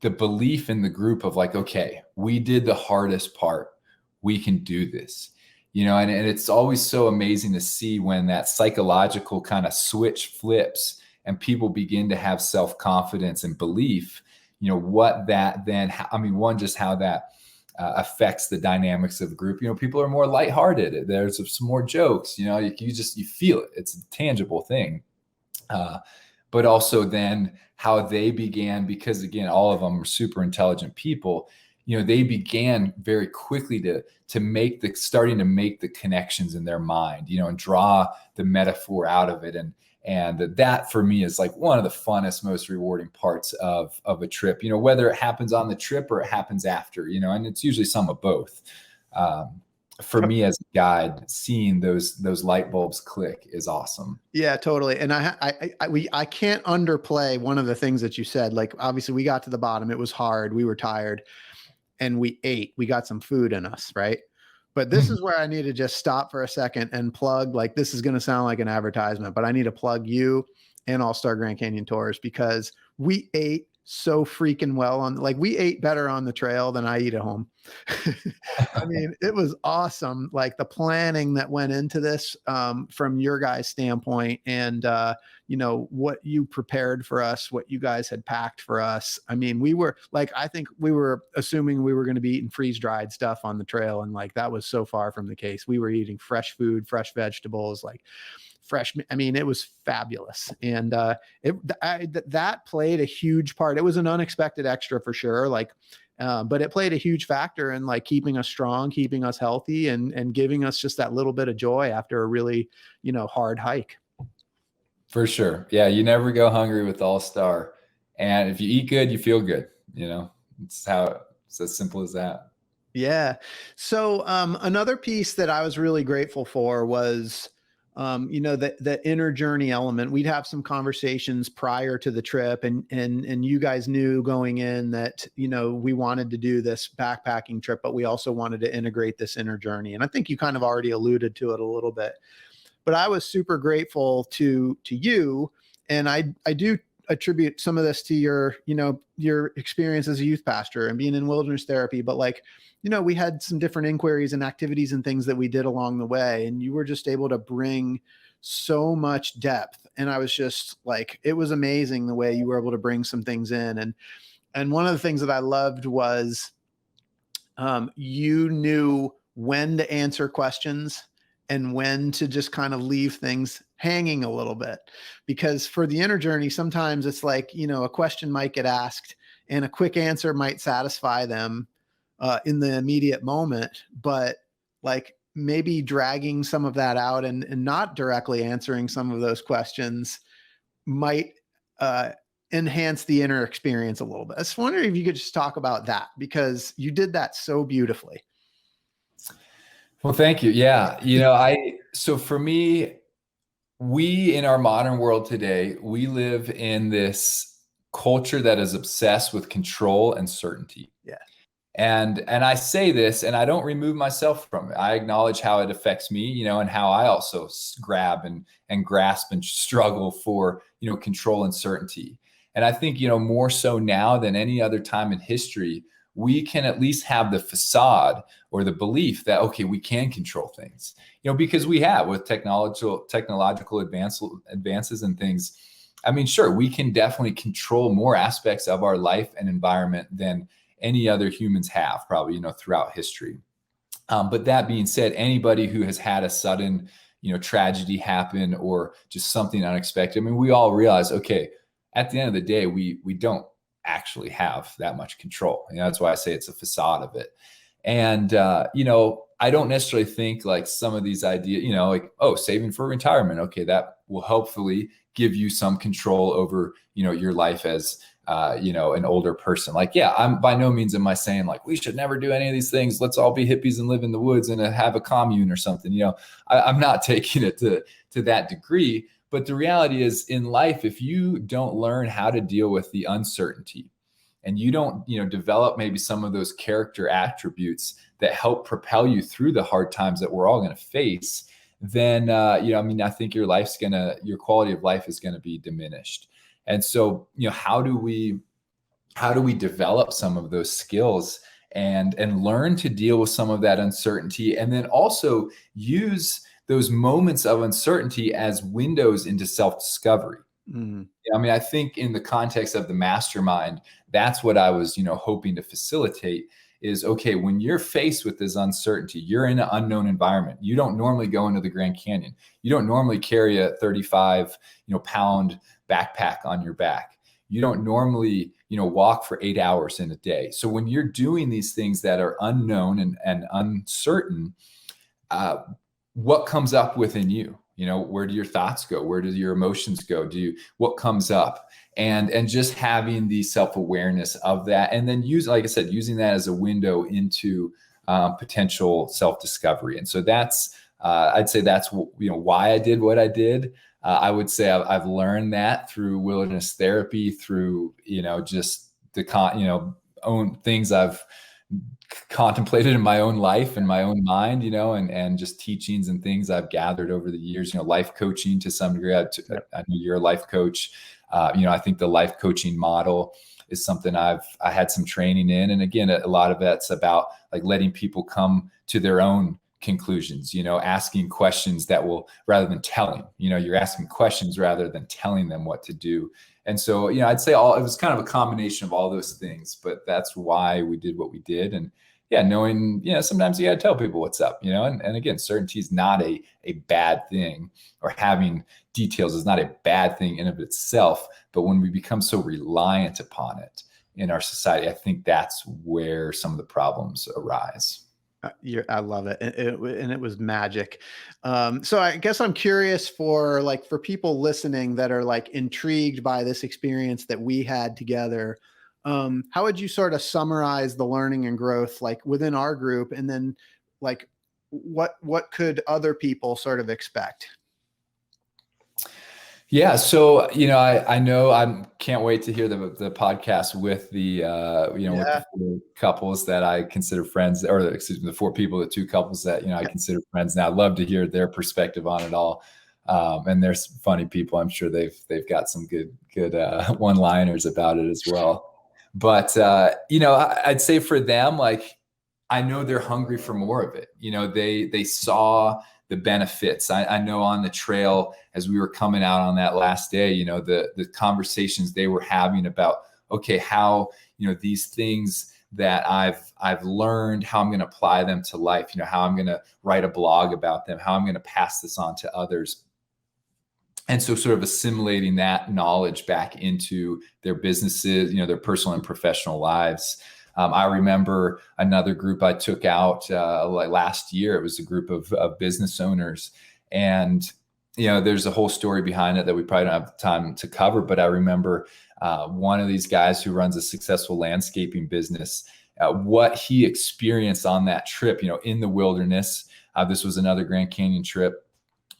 belief in the group of like, okay, we did the hardest part. We can do this. And it's always so amazing to see when that psychological kind of switch flips and people begin to have self-confidence and belief, what that then, I mean, one, just how that affects the dynamics of the group. People are more lighthearted. There's some more jokes, you feel it. It's a tangible thing. but also then how they began, because again, all of them are super intelligent people. They began very quickly starting to make the connections in their mind, and draw the metaphor out of it. And that for me is like one of the funnest, most rewarding parts of a trip, whether it happens on the trip or it happens after, and it's usually some of both. For me as a guide, seeing those light bulbs click is awesome. Yeah, totally. And I can't underplay one of the things that you said. Like, obviously we got to the bottom, it was hard, we were tired, and we ate, we got some food in us, right? But this is where I need to just stop for a second and plug, like, this is going to sound like an advertisement, but I need to plug you and All Star Grand Canyon Tours, because we ate so freaking well like, we ate better on the trail than I eat at home. I mean, it was awesome. Like, the planning that went into this, from your guys' standpoint, and, what you prepared for us, what you guys had packed for us. I mean, I think we were assuming we were going to be eating freeze dried stuff on the trail. And like, that was so far from the case. We were eating fresh food, fresh vegetables, like fresh. I mean, it was fabulous. And that played a huge part. It was an unexpected extra for sure. Like, but it played a huge factor in like keeping us strong, keeping us healthy, and giving us just that little bit of joy after a really, hard hike. For sure. Yeah. You never go hungry with All Star. And if you eat good, you feel good. It's as simple as that. Yeah. So, another piece that I was really grateful for was, the inner journey element. We'd have some conversations prior to the trip, and you guys knew going in that, we wanted to do this backpacking trip, but we also wanted to integrate this inner journey. And I think you kind of already alluded to it a little bit, but I was super grateful to you. And I do attribute some of this to your experience as a youth pastor and being in wilderness therapy. But like, we had some different inquiries and activities and things that we did along the way, and you were just able to bring so much depth. And I was just like, it was amazing the way you were able to bring some things in. And one of the things that I loved was, you knew when to answer questions and when to just kind of leave things hanging a little bit. Because for the inner journey, sometimes it's like, a question might get asked and a quick answer might satisfy them in the immediate moment, but like maybe dragging some of that out and not directly answering some of those questions might enhance the inner experience a little bit. I was wondering if you could just talk about that, because you did that so beautifully. Well, thank you. Yeah. So for me, we in our modern world today, we live in this culture that is obsessed with control and certainty. Yeah. And I say this, and I don't remove myself from it. I acknowledge how it affects me, and how I also grab and grasp and struggle for, control and certainty. And I think, more so now than any other time in history, we can at least have the facade or the belief that, okay, we can control things, because we have with technological advances and things. I mean, sure, we can definitely control more aspects of our life and environment than any other humans have probably, throughout history. But that being said, anybody who has had a sudden, tragedy happen or just something unexpected, I mean, we all realize, okay, at the end of the day, we don't actually have that much control. That's why I say it's a facade of it. And, I don't necessarily think like some of these ideas, like, oh, saving for retirement. Okay. That will hopefully give you some control over, your life as, an older person. Like, yeah, I'm by no means am I saying like, we should never do any of these things. Let's all be hippies and live in the woods and have a commune or something. I'm not taking it to that degree. But the reality is in life, if you don't learn how to deal with the uncertainty and you don't, develop maybe some of those character attributes that help propel you through the hard times that we're all going to face, then, I think your quality of life is going to be diminished. And so, how do we develop some of those skills and learn to deal with some of that uncertainty, and then also use those moments of uncertainty as windows into self-discovery? Mm-hmm. I think in the context of the mastermind, that's what I was, hoping to facilitate is, okay, when you're faced with this uncertainty, you're in an unknown environment. You don't normally go into the Grand Canyon. You don't normally carry a 35, pound backpack on your back. You don't normally, walk for 8 hours in a day. So when you're doing these things that are unknown and uncertain, what comes up within you? Where do your thoughts go? Where do your emotions go? What comes up? And just having the self-awareness of that, and then like I said, using that as a window into potential self-discovery. And so that's, I'd say that's, why I did what I did. I would say I've learned that through wilderness therapy, through, just the own things I've contemplated in my own life and my own mind, and just teachings and things I've gathered over the years, life coaching to some degree. I know you're a life coach. I think the life coaching model is something I had some training in. And again, a lot of that's about like letting people come to their own conclusions, asking questions that will, rather than telling, you're asking questions rather than telling them what to do. And so, I'd say it was kind of a combination of all those things, but that's why we did what we did. And yeah, knowing, sometimes you got to tell people what's up, and again, certainty is not a bad thing, or having details is not a bad thing in of itself. But when we become so reliant upon it in our society, I think that's where some of the problems arise. I love it. And it was magic. So I guess I'm curious for people listening that are like intrigued by this experience that we had together. How would you sort of summarize the learning and growth like within our group? And then like, what could other people sort of expect? Yeah. So, I know I can't wait to hear the podcast with the, with the 4 couples that I consider friends, or excuse me, the 4 people, the 2 couples that, I consider friends now. I'd love to hear their perspective on it all. And there's funny people. I'm sure they've got some good one-liners about it as well. But, I'd say for them, like, I know they're hungry for more of it. They saw the benefits. I know on the trail, as we were coming out on that last day, the conversations they were having about, okay, how, these things that I've learned, how I'm going to apply them to life, how I'm going to write a blog about them, how I'm going to pass this on to others. And so sort of assimilating that knowledge back into their businesses, their personal and professional lives. I remember another group I took out like last year. It was a group of business owners, and there's a whole story behind it that we probably don't have time to cover. But I remember one of these guys who runs a successful landscaping business, what he experienced on that trip, in the wilderness. This was another Grand Canyon trip.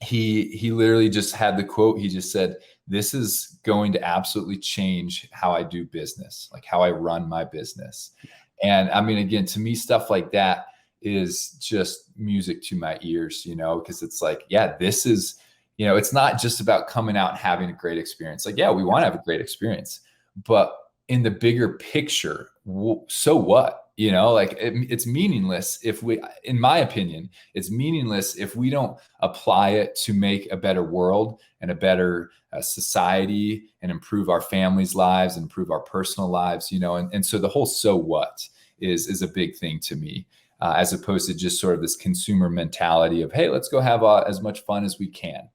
He literally just had the quote. He just said, "This is going to absolutely change how I do business, like how I run my business." And I mean, again, to me, stuff like that is just music to my ears, because it's like, yeah, this is, it's not just about coming out and having a great experience. Like, yeah, we want to have a great experience, but in the bigger picture, so what? It's meaningless if we, in my opinion, it's meaningless if we don't apply it to make a better world and a better society, and improve our families' lives and improve our personal lives, and so the whole "so what" is a big thing to me, as opposed to just sort of this consumer mentality of, hey, let's go have as much fun as we can.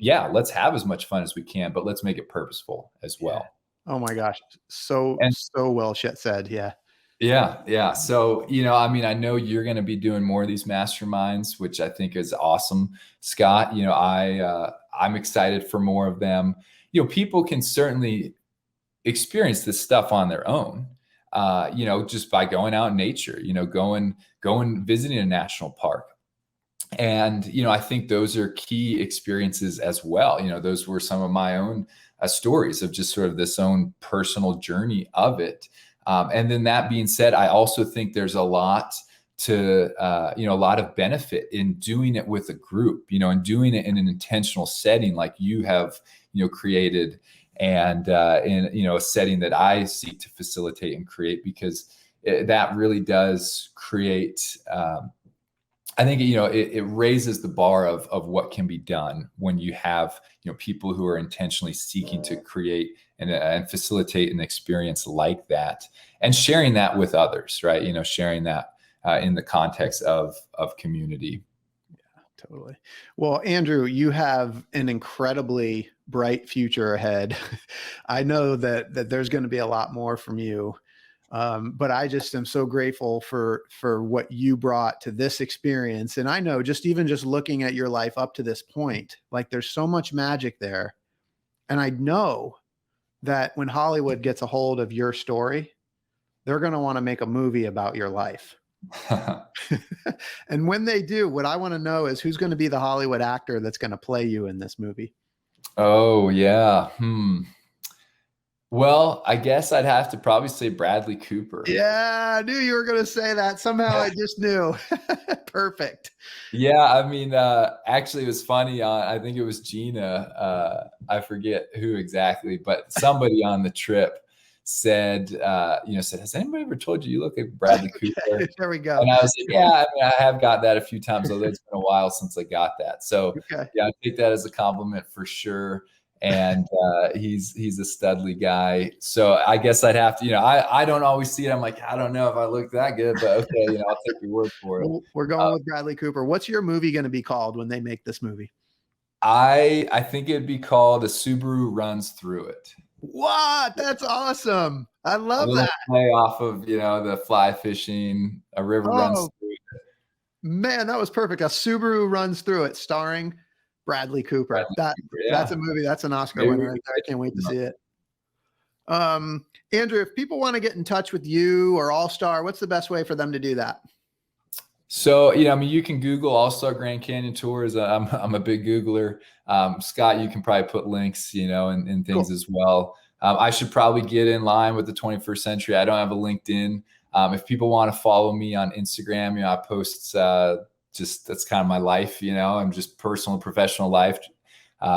Let's have as much fun as we can, but let's make it purposeful as well. Oh my gosh. So well said. Yeah. Yeah. So, I know you're going to be doing more of these masterminds, which I think is awesome, Scott. I'm excited for more of them. People can certainly experience this stuff on their own, just by going out in nature, going visiting a national park. And, I think those are key experiences as well. Those were some of my own stories of just sort of this own personal journey of it. And then that being said, I also think there's a lot a lot of benefit in doing it with a group, and doing it in an intentional setting like you have, created, and in, a setting that I seek to facilitate and create, because that really does create, I think, it raises the bar of what can be done when you have, people who are intentionally seeking to create and facilitate an experience like that. and sharing that with others, right? Sharing that in the context of community. Totally. Well, Andrew, you have an incredibly bright future ahead. I know that there's going to be a lot more from you. But I just am so grateful for what you brought to this experience. And I know just looking at your life up to this point, like there's so much magic there. And I know that when Hollywood gets a hold of your story, they're going to want to make a movie about your life. And when they do, what I want to know is who's going to be the Hollywood actor that's going to play you in this movie. Oh, yeah. Well, I guess I'd have to probably say Bradley Cooper. Yeah, I knew you were going to say that. Somehow I just knew. Perfect. Yeah, I mean, actually, it was funny. I think it was Gina. I forget who exactly, but somebody on the trip said, has anybody ever told you look like Bradley Cooper? There we go. And I was like, yeah, I mean, I have got that a few times, although it's been a while since I got that. So yeah, I take that as a compliment for sure. And he's a studly guy. So I guess I'd have to, I don't always see it. I'm like, I don't know if I look that good, but okay, I'll take your word for it. We're going with Bradley Cooper. What's your movie going to be called when they make this movie? I think it'd be called A Subaru Runs Through It. What? That's awesome. I love that. Play off of, the fly fishing, a river runs through it. Man, that was perfect. A Subaru Runs Through It, starring Bradley Cooper. That's a movie. That's an Oscar winner right there. I can't wait to see it. Andrew, if people want to get in touch with you or All Star, what's the best way for them to do that? So, you can Google All Star Grand Canyon Tours. I'm a big Googler. Scott, you can probably put links, and things as well. I should probably get in line with the 21st century. I don't have a LinkedIn. If people want to follow me on Instagram, I post, that's kind of my life, I'm just personal and professional life.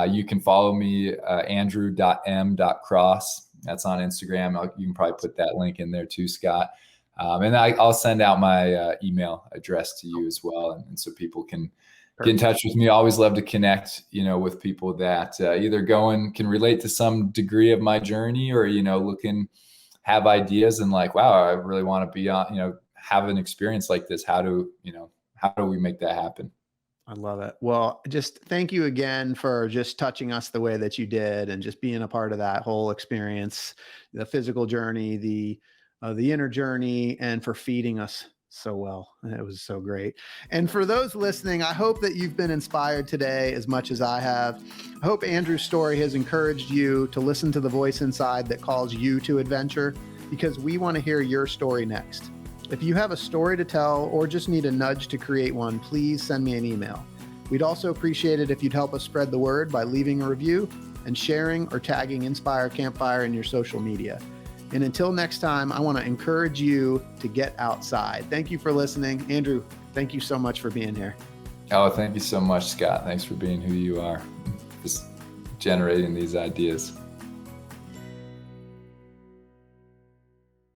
You can follow me, andrew.m.cross. That's on Instagram. You can probably put that link in there too, Scott. And I'll send out my email address to you as well. And so people can get in touch with me. I always love to connect, with people that either can relate to some degree of my journey or, have ideas and like, wow, I really want to be on, have an experience like this. How do we make that happen? I love it. Well, just thank you again for just touching us the way that you did and just being a part of that whole experience, the physical journey, the inner journey, and for feeding us so well. It was so great. And for those listening, I hope that you've been inspired today as much as I have. I hope Andrew's story has encouraged you to listen to the voice inside that calls you to adventure, because we want to hear your story next. If you have a story to tell or just need a nudge to create one, please send me an email. We'd also appreciate it if you'd help us spread the word by leaving a review and sharing or tagging Inspire Campfire in your social media. And until next time, I want to encourage you to get outside. Thank you for listening. Andrew, thank you so much for being here. Oh, thank you so much, Scott. Thanks for being who you are, just generating these ideas.